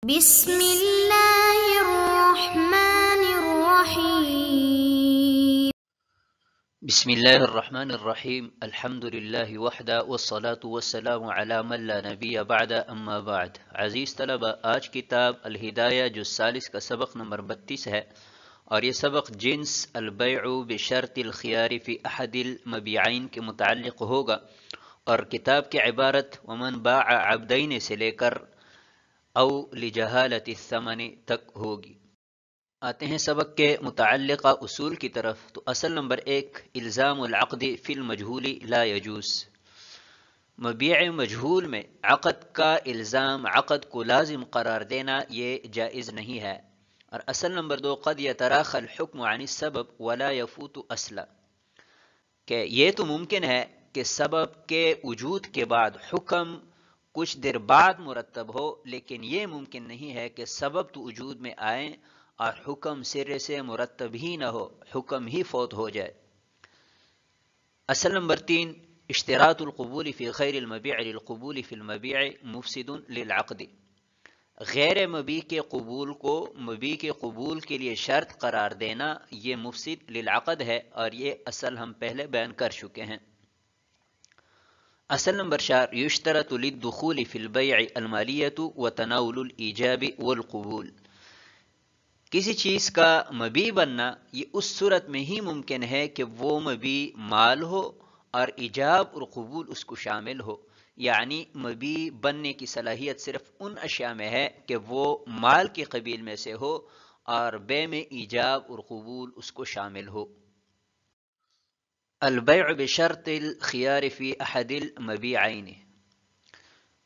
بسم اللہ الرحمن الرحیم بسم اللہ الرحمن الرحیم الحمد للہ وحدہ والصلاة والسلام علی من لا نبی بعد اما بعد۔ عزیز طلبہ، آج کتاب الہدایہ جز ثالث کا سبق نمبر 32 ہے، اور یہ سبق جنس البیع بشرط الخیار فی احد المبیعین کے متعلق ہوگا، اور کتاب کی عبارت ومن باع عبدین سے لے کر او لجہالت الثمن تک ہوگی۔ آتے ہیں سبق کے متعلقہ اصول کی طرف۔ تو اصل نمبر 1، الزام العقد فی المجہول لا یجوز۔ مبیع مجہول میں عقد کا الزام، عقد کو لازم قرار دینا، یہ جائز نہیں ہے۔ اور اصل نمبر 2، قد یتراخی الحکم عن السبب ولا یفوت اصلا، کہ یہ تو ممکن ہے کہ سبب کے وجود کے بعد حکم کچھ دیر بعد مرتب ہو، لیکن یہ ممکن نہیں ہے کہ سبب تو وجود میں آئیں اور حکم سرے سے مرتب ہی نہ ہو، حکم ہی فوت ہو جائے۔ اصل نمبر 3، اشتراط القبول فی غیر المبیع للقبول فی المبیع مفسد للعقد۔ غیر مبیع کے قبول کو مبیع کے قبول کے لیے شرط قرار دینا، یہ مفسد للعقد ہے، اور یہ اصل ہم پہلے بیان کر چکے ہیں۔ اصل نمبر 4، یشترط للدخول فی البیع المالیۃ وتناول الایجاب والقبول۔ کسی چیز کا مبیع بننا یہ اس صورت میں ہی ممکن ہے کہ وہ مبیع مال ہو اور ایجاب اور قبول اس کو شامل ہو، یعنی مبیع بننے کی صلاحیت صرف ان اشیاء میں ہے کہ وہ مال کے قبیل میں سے ہو اور بے میں ایجاب اور قبول اس کو شامل ہو۔ البیع بشرط الخیار فی احد المبیعین،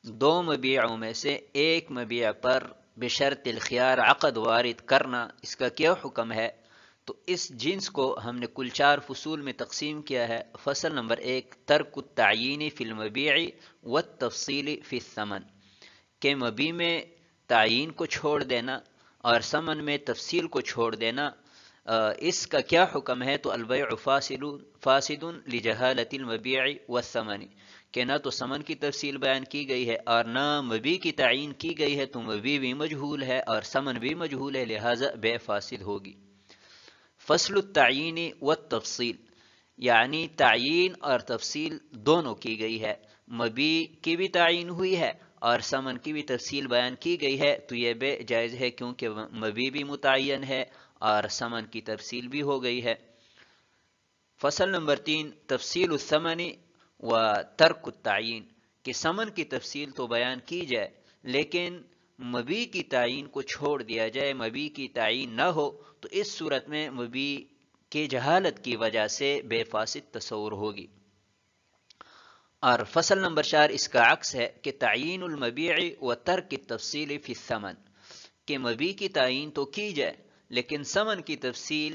دو مبیعوں میں سے ایک مبیع پر بشرط الخیار عقد وارد کرنا، اس کا کیا حکم ہے؟ تو اس جنس کو ہم نے کل 4 فصول میں تقسیم کیا ہے۔ فصل نمبر 1، ترک التعیین فی المبیع والتفصیل فی الثمن، کہ مبیع میں تعیین کو چھوڑ دینا اور ثمن میں تفصیل کو چھوڑ دینا، اس کا کیا حکم ہے؟ تو البیع فاسد لجہالت المبیع والثمن، کہ نہ تو ثمن کی تفصیل بیان کی گئی ہے اور نہ مبیع کی تعیین کی گئی ہے، تو مبیع بھی مجہول ہے اور ثمن بھی مجہول ہے، لہٰذا بے فاسد ہوگی۔ فصل التعیین والتفصیل، یعنی تعیین اور تفصیل دونوں کی گئی ہے، مبیع کی بھی تعیین ہوئی ہے اور ثمن کی بھی تفصیل بیان کی گئی ہے، تو یہ بے جائز ہے، کیونکہ مبیع بھی متعین ہے اور ثمن کی تفصیل بھی ہو گئی ہے۔ فصل نمبر 3، تفصیل الثمن و ترک التعیین، کہ ثمن کی تفصیل تو بیان کی جائے لیکن مبیع کی تعیین کو چھوڑ دیا جائے، مبیع کی تعیین نہ ہو، تو اس صورت میں مبیع کی جہالت کی وجہ سے بے فاسد تصور ہوگی۔ اور فصل نمبر 4 اس کا عکس ہے کہ تعیین المبیع و ترک التفصیل فی الثمن، کہ مبیع کی تعیین تو کی جائے لیکن ثمن کی تفصیل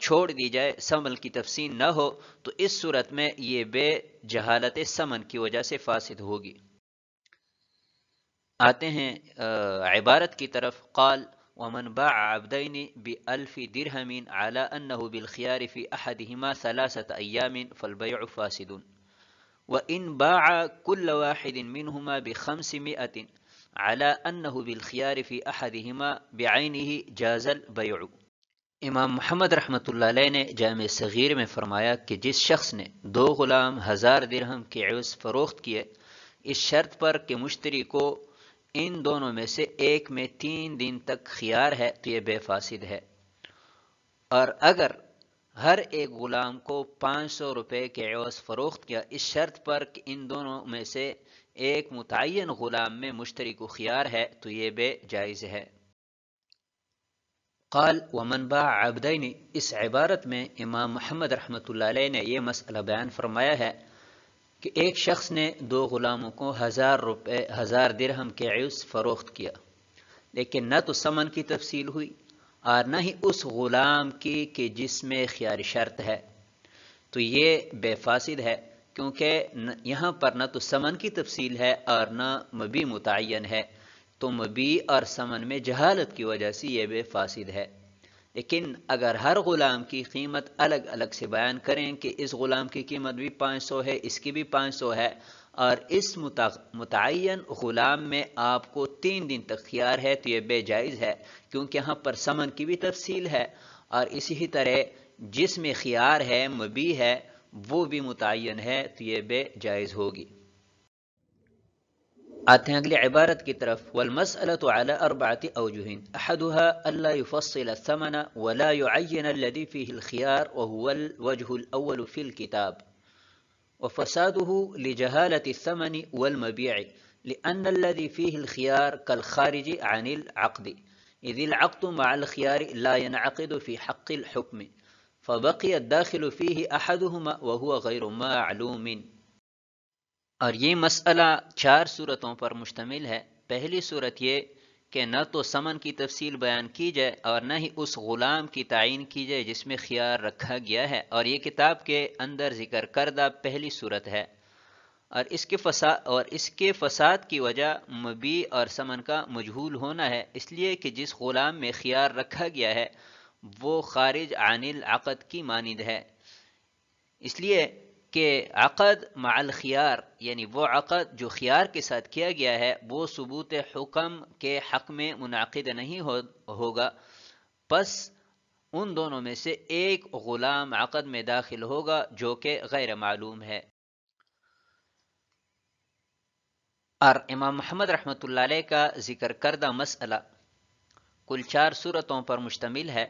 چھوڑ دی جائے، ثمن کی تفصیل نہ ہو، تو اس صورت میں یہ بے جہالت ثمن کی وجہ سے فاسد ہوگی۔ آتے ہیں عبارت کی طرف۔ قال ومن باع عبدین بألف درہم على انه بالخيار في احدهما 3 ایام فالبيع فاسد، وان باع كل واحد منهما ب500 على انه بالخيار في احدهما بعينه جاز البيع۔ امام محمد رحمۃ اللہ علیہ نے جامع صغیر میں فرمایا کہ جس شخص نے 2 غلام 1000 درہم کے عوض فروخت کیے، اس شرط پر کہ مشتری کو ان دونوں میں سے ایک میں 3 دن تک خیار ہے، تو یہ بے فاسد ہے۔ اور اگر ہر ایک غلام کو 500 روپے کے عوض فروخت کیا، اس شرط پر کہ ان دونوں میں سے ایک متعین غلام میں مشتری کو خیار ہے، تو یہ بے جائز ہے۔ قال ومن باع عبدین، اس عبارت میں امام محمد رحمۃ اللہ علیہ نے یہ مسئلہ بیان فرمایا ہے کہ ایک شخص نے 2 غلاموں کو 1000 درہم کے عوض فروخت کیا، لیکن نہ تو ثمن کی تفصیل ہوئی اور نہ ہی اس غلام کی کہ جس میں خیار شرط ہے، تو یہ بے فاسد ہے، کیونکہ یہاں پر نہ تو ثمن کی تفصیل ہے اور نہ مبیع متعین ہے، تو مبیع اور ثمن میں جہالت کی وجہ سے یہ بے فاسد ہے۔ لیکن اگر ہر غلام کی قیمت الگ الگ سے بیان کریں کہ اس غلام کی قیمت بھی 500 ہے، اس کی بھی 500 ہے، اور اس متعین غلام میں آپ کو 3 دن تک خیار ہے تو یہ بے جائز ہے، کیونکہ یہاں پر ثمن کی بھی تفصیل ہے، اور اسی طرح جس میں خیار ہے مبی ہے وہ بھی متعین ہے تو یہ بے جائز ہوگی۔ آتے ہیں اگلی عبارت کی طرف، والمسألة على 4 أوجه أحدها ألا يفصل الثمن ولا يعين الذي فيه الخيار وهو الوجه الأول في الكتاب، وفساده لجهالة الثمن والمبيع لأن الذي فيه الخيار كالخارج عن العقد، إذ العقد مع الخيار لا ينعقد في حق الحكم فبقي الداخل فيه أحدهما وهو غير معلوم۔ اور یہ مسئلہ 4 صورتوں پر مشتمل ہے۔ پہلی صورت یہ کہ نہ تو ثمن کی تفصیل بیان کی جائے اور نہ ہی اس غلام کی تعین کی جائے جس میں خیار رکھا گیا ہے، اور یہ کتاب کے اندر ذکر کردہ پہلی صورت ہے، اور اس کے فساد کی وجہ مبی اور ثمن کا مجہول ہونا ہے، اس لیے کہ جس غلام میں خیار رکھا گیا ہے وہ خارج عن العقد کی مانند ہے، اس لیے کہ عقد مع الخیار یعنی وہ عقد جو خیار کے ساتھ کیا گیا ہے وہ ثبوت حکم کے حق میں منعقد نہیں ہوگا، پس ان دونوں میں سے ایک غلام عقد میں داخل ہوگا جو کہ غیر معلوم ہے۔ اور امام محمد رحمۃ اللہ علیہ کا ذکر کردہ مسئلہ کل 4 صورتوں پر مشتمل ہے،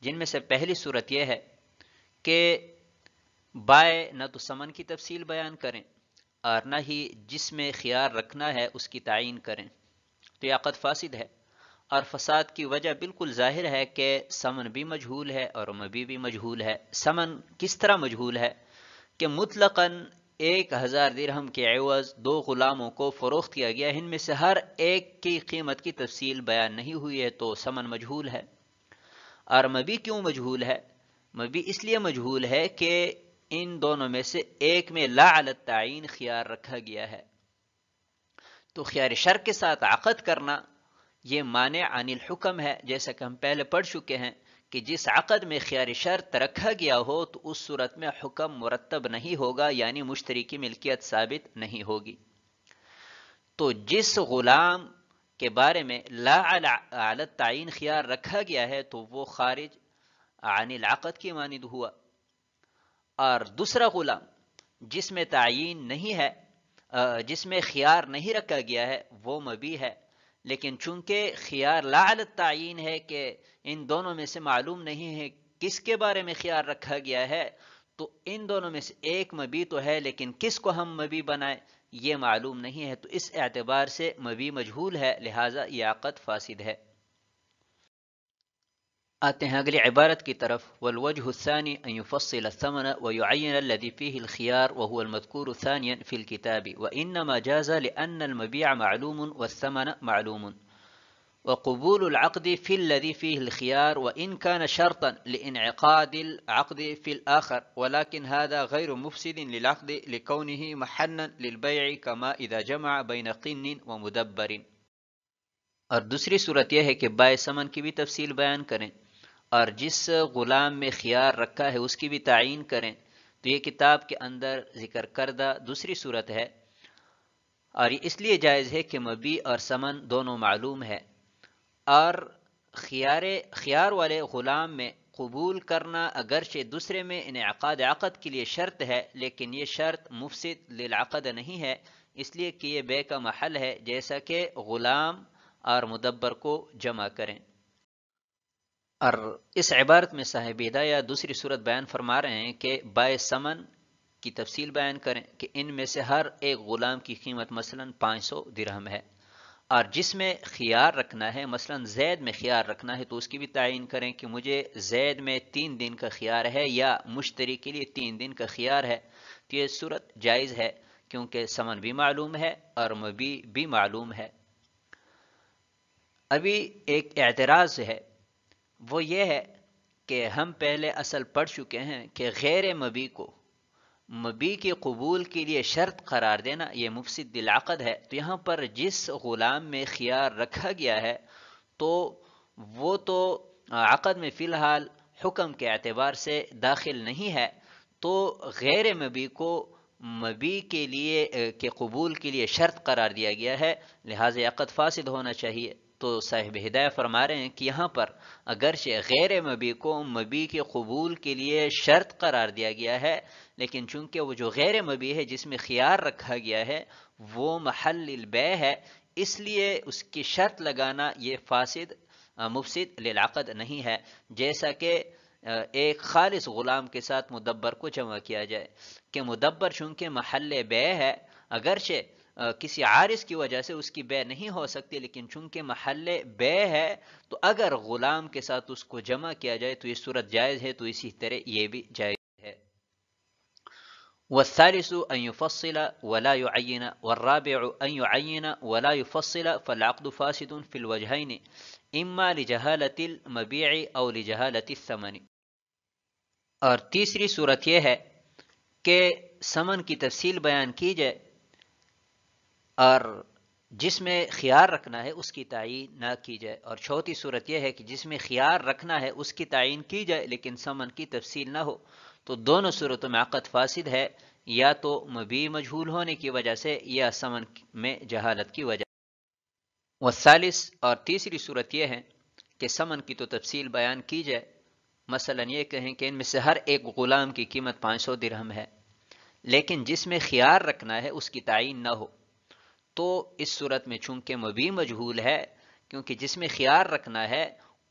جن میں سے پہلی صورت یہ ہے کہ بائع نہ تو ثمن کی تفصیل بیان کریں اور نہ ہی جس میں خیار رکھنا ہے اس کی تعین کریں، تو یہ عقد فاسد ہے، اور فساد کی وجہ بالکل ظاہر ہے کہ ثمن بھی مجہول ہے اور مبی بھی مجہول ہے۔ ثمن کس طرح مجہول ہے کہ مطلقاً 1000 درہم کے عوض 2 غلاموں کو فروخت کیا گیا، ان میں سے ہر ایک کی قیمت کی تفصیل بیان نہیں ہوئی ہے تو ثمن مجہول ہے۔ اور مبی کیوں مجہول ہے؟ مبی اس لیے مجہول ہے کہ ان دونوں میں سے ایک میں لا علی التعین خیار رکھا گیا ہے، تو خیار شر کے ساتھ عقد کرنا یہ مانع عن الحکم ہے، جیسا کہ ہم پہلے پڑھ چکے ہیں کہ جس عقد میں خیار شرط رکھا گیا ہو تو اس صورت میں حکم مرتب نہیں ہوگا، یعنی مشتری کی ملکیت ثابت نہیں ہوگی۔ تو جس غلام کے بارے میں لا علی التعین خیار رکھا گیا ہے تو وہ خارج عن العقد کی مانند ہوا، اور دوسرا غلام جس میں تعین نہیں ہے، جس میں خیار نہیں رکھا گیا ہے وہ مبی ہے، لیکن چونکہ خیار لا علی التعین ہے کہ ان دونوں میں سے معلوم نہیں ہے کس کے بارے میں خیار رکھا گیا ہے، تو ان دونوں میں سے ایک مبی تو ہے لیکن کس کو ہم مبی بنائیں یہ معلوم نہیں ہے، تو اس اعتبار سے مبی مجہول ہے، لہٰذا یہ عقد فاسد ہے۔ آتے ہیں اگلی عبارت کی طرف، والوجه الثاني أن يفصل الثمن ويعين الذي فيه الخيار وهو المذكور ثانيا في الكتاب، وإنما جاز لأن المبيع معلوم والثمن معلوم، وقبول العقد في الذي فيه الخيار وإن كان شرطا لانعقاد العقد في الآخر، ولكن هذا غير مفسد للعقد لكونه محلا للبيع كما إذا جمع بين قن ومدبر۔ اور دوسری صورت یہ ہے کہ بائع ثمن کی بھی تفصیل بیان کریں اور جس غلام میں خیار رکھا ہے اس کی بھی تعین کریں، تو یہ کتاب کے اندر ذکر کردہ دوسری صورت ہے، اور یہ اس لیے جائز ہے کہ مبی اور ثمن دونوں معلوم ہے، اور خیار والے غلام میں قبول کرنا اگرچہ دوسرے میں انعقاد عقد کے لیے شرط ہے، لیکن یہ شرط مفسد للعقد نہیں ہے، اس لیے کہ یہ بے کا محل ہے، جیسا کہ غلام اور مدبر کو جمع کریں۔ اور اس عبارت میں صاحب ہدایہ دوسری صورت بیان فرما رہے ہیں کہ بائع ثمن کی تفصیل بیان کریں کہ ان میں سے ہر ایک غلام کی قیمت مثلا 500 درہم ہے، اور جس میں خیار رکھنا ہے، مثلا زید میں خیار رکھنا ہے تو اس کی بھی تعین کریں کہ مجھے زید میں 3 دن کا خیار ہے یا مشتری کے لیے 3 دن کا خیار ہے، تو یہ صورت جائز ہے کیونکہ ثمن بھی معلوم ہے اور مبی بھی معلوم ہے۔ ابھی ایک اعتراض ہے، وہ یہ ہے کہ ہم پہلے اصل پڑھ چکے ہیں کہ غیر مبی کو مبی کے قبول کے لیے شرط قرار دینا یہ مفسد للعقد ہے، تو یہاں پر جس غلام میں خیار رکھا گیا ہے تو وہ تو عقد میں فی الحال حکم کے اعتبار سے داخل نہیں ہے، تو غیر مبی کو مبی کے لیے کے قبول کے لیے شرط قرار دیا گیا ہے، لہٰذا عقد فاسد ہونا چاہیے۔ تو صاحب ہدایہ فرما رہے ہیں کہ یہاں پر اگرچہ غیر مبی کو مبی کے قبول کے لیے شرط قرار دیا گیا ہے، لیکن چونکہ وہ جو غیر مبی ہے جس میں خیار رکھا گیا ہے وہ محل البیع ہے، اس لیے اس کی شرط لگانا یہ فاسد مفسد للعقد نہیں ہے، جیسا کہ ایک خالص غلام کے ساتھ مدبر کو جمع کیا جائے کہ مدبر چونکہ محل بیع ہے، اگرچہ کسی عارض کی وجہ سے اس کی بیع نہیں ہو سکتی، لیکن چونکہ محل بیع ہے تو اگر غلام کے ساتھ اس کو جمع کیا جائے تو یہ صورت جائز ہے، تو اسی طرح یہ بھی جائز ہے۔ والثالث أن يفصل ولا يعين والرابع أن يعين ولا يفصل فالعقد فاسد في الوجهين إما لجهالة المبيع أو لجهالة الثمن۔ اور تیسری صورت یہ ہے کہ ثمن کی تفصیل بیان کی جائے اور جس میں خیار رکھنا ہے اس کی تعین نہ کی جائے، اور چوتھی صورت یہ ہے کہ جس میں خیار رکھنا ہے اس کی تعین کی جائے لیکن ثمن کی تفصیل نہ ہو، تو دونوں صورتوں میں عقد فاسد ہے، یا تو مبیع مجہول ہونے کی وجہ سے یا ثمن میں جہالت کی وجہ سے۔ والثالث اور تیسری صورت یہ ہے کہ ثمن کی تو تفصیل بیان کی جائے، مثلا یہ کہیں کہ ان میں سے ہر ایک غلام کی قیمت 500 درہم ہے، لیکن جس میں خیار رکھنا ہے اس کی تعین نہ ہو، تو اس صورت میں چونکہ مبیع مجہول ہے، کیونکہ جس میں خیار رکھنا ہے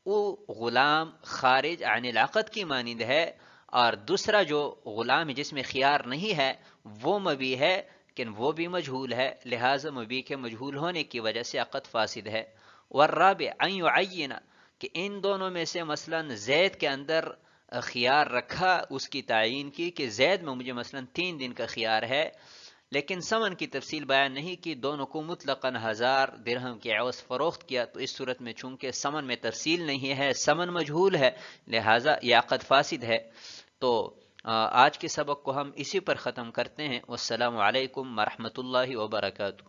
وہ غلام خارج عن العقد کی مانند ہے، اور دوسرا جو غلام ہے جس میں خیار نہیں ہے وہ مبیع ہے لیکن وہ بھی مجہول ہے، لہٰذا مبیع کے مجہول ہونے کی وجہ سے عقد فاسد ہے۔ والرابع ان يعین، کہ ان دونوں میں سے مثلا زید کے اندر خیار رکھا، اس کی تعین کی کہ زید میں مجھے مثلا 3 دن کا خیار ہے، لیکن ثمن کی تفصیل بیان نہیں کی، دونوں کو مطلقاً 1000 درہم کے عوض فروخت کیا، تو اس صورت میں چونکہ ثمن میں تفصیل نہیں ہے، ثمن مجہول ہے، لہٰذا یہ عقد فاسد ہے۔ تو آج کے سبق کو ہم اسی پر ختم کرتے ہیں۔ والسلام علیکم ورحمۃ اللہ وبرکاتہ۔